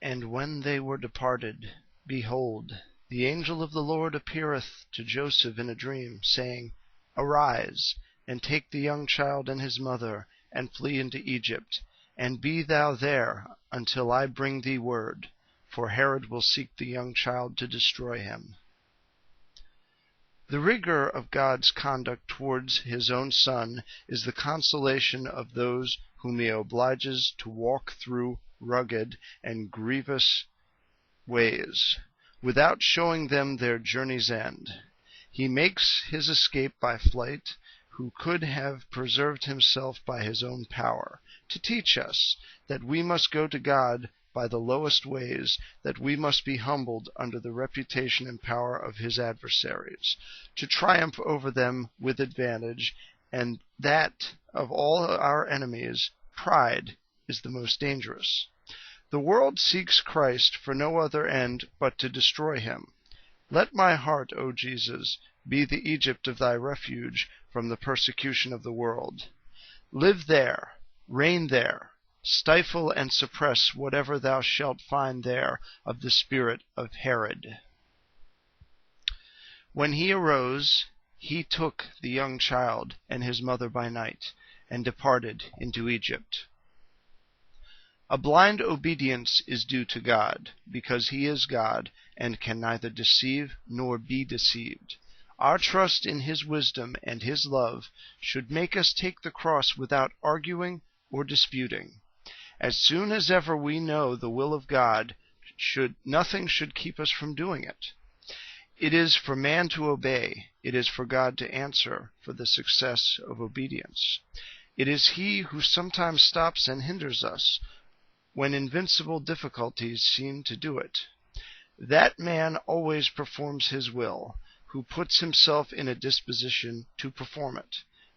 And when they were departed, behold, the angel of the Lord appeareth to Joseph in a dream, saying, Arise, and take the young child and his mother, and flee into Egypt, and be thou there until I bring thee word, for Herod will seek the young child to destroy him. The rigor of God's conduct towards his own Son is the consolation of those whom he obliges to walk through rugged and grievous ways, without showing them their journey's end. He makes his escape by flight, who could have preserved himself by his own power, to teach us that we must go to God by the lowest ways, that we must be humbled under the reputation and power of his adversaries, to triumph over them with advantage, and that of all our enemies, pride is the most dangerous. The world seeks Christ for no other end but to destroy him. Let my heart, O Jesus, be the Egypt of thy refuge from the persecution of the world. Live there, reign there, stifle and suppress whatever thou shalt find there of the spirit of Herod. When he arose, he took the young child and his mother by night, and departed into Egypt. A blind obedience is due to God, because he is God, and can neither deceive nor be deceived. Our trust in his wisdom and his love should make us take the cross without arguing or disputing. As soon as ever we know the will of God, nothing should keep us from doing it. It is for man to obey. It is for God to answer for the success of obedience. It is he who sometimes stops and hinders us when invincible difficulties seem to do it. That man always performs his will, who puts himself in a disposition to perform it.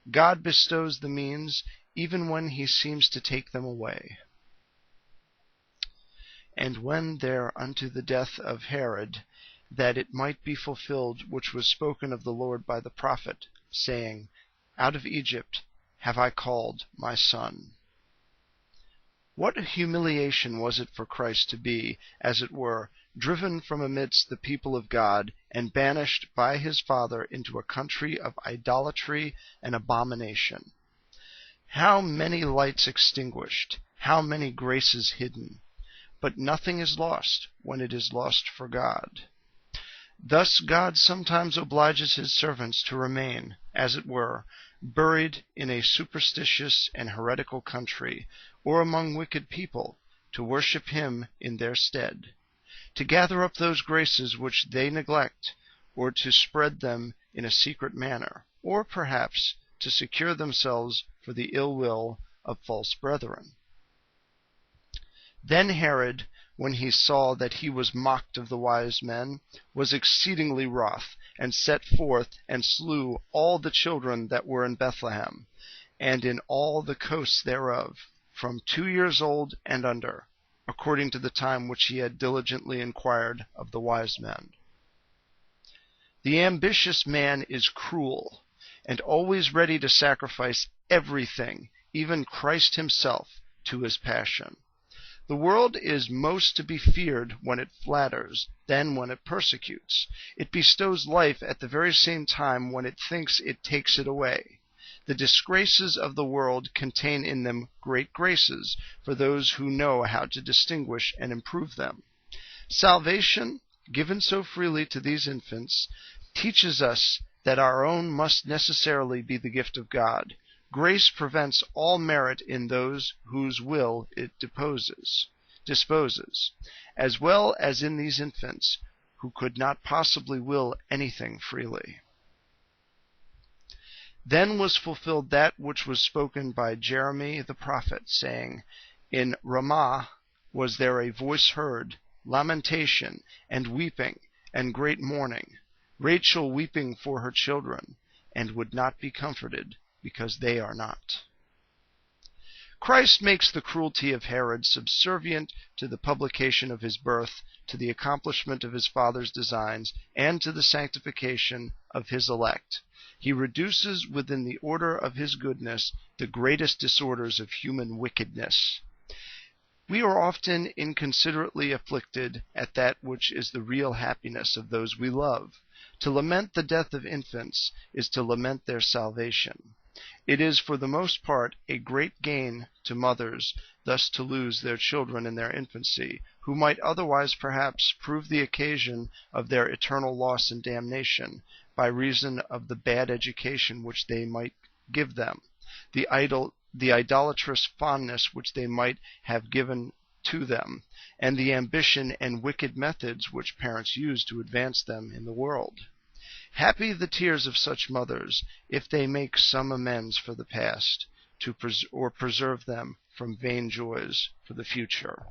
God bestows the means, even when he seems to take them away. And when there unto the death of Herod, that it might be fulfilled which was spoken of the Lord by the prophet, saying, Out of Egypt have I called my son. What a humiliation was it for Christ to be, as it were, driven from amidst the people of God, and banished by his Father into a country of idolatry and abomination. How many lights extinguished, how many graces hidden! But nothing is lost when it is lost for God. Thus God sometimes obliges his servants to remain, as it were, buried in a superstitious and heretical country, or among wicked people, to worship him in their stead, to gather up those graces which they neglect, or to spread them in a secret manner, or perhaps to secure themselves for the ill will of false brethren. Then Herod, when he saw that he was mocked of the wise men, was exceedingly wroth, and set forth and slew all the children that were in Bethlehem, and in all the coasts thereof, from 2 years old and under, according to the time which he had diligently inquired of the wise men. The ambitious man is cruel, and always ready to sacrifice everything, even Christ himself, to his passion. The world is most to be feared when it flatters, than when it persecutes. It bestows life at the very same time when it thinks it takes it away. The disgraces of the world contain in them great graces for those who know how to distinguish and improve them. Salvation, given so freely to these infants, teaches us that our own must necessarily be the gift of God. Grace prevents all merit in those whose will it disposes, as well as in these infants, who could not possibly will anything freely. Then was fulfilled that which was spoken by Jeremy the prophet, saying, In Ramah was there a voice heard, lamentation, and weeping, and great mourning, Rachel weeping for her children, and would not be comforted, because they are not. Christ makes the cruelty of Herod subservient to the publication of his birth, to the accomplishment of his Father's designs, and to the sanctification of his elect. He reduces within the order of his goodness the greatest disorders of human wickedness. We are often inconsiderately afflicted at that which is the real happiness of those we love. To lament the death of infants is to lament their salvation. It is for the most part a great gain to mothers thus to lose their children in their infancy, who might otherwise perhaps prove the occasion of their eternal loss and damnation, by reason of the bad education which they might give them, the idolatrous fondness which they might have given to them, and the ambition and wicked methods which parents use to advance them in the world. Happy the tears of such mothers, if they make some amends for the past, or preserve them from vain joys for the future.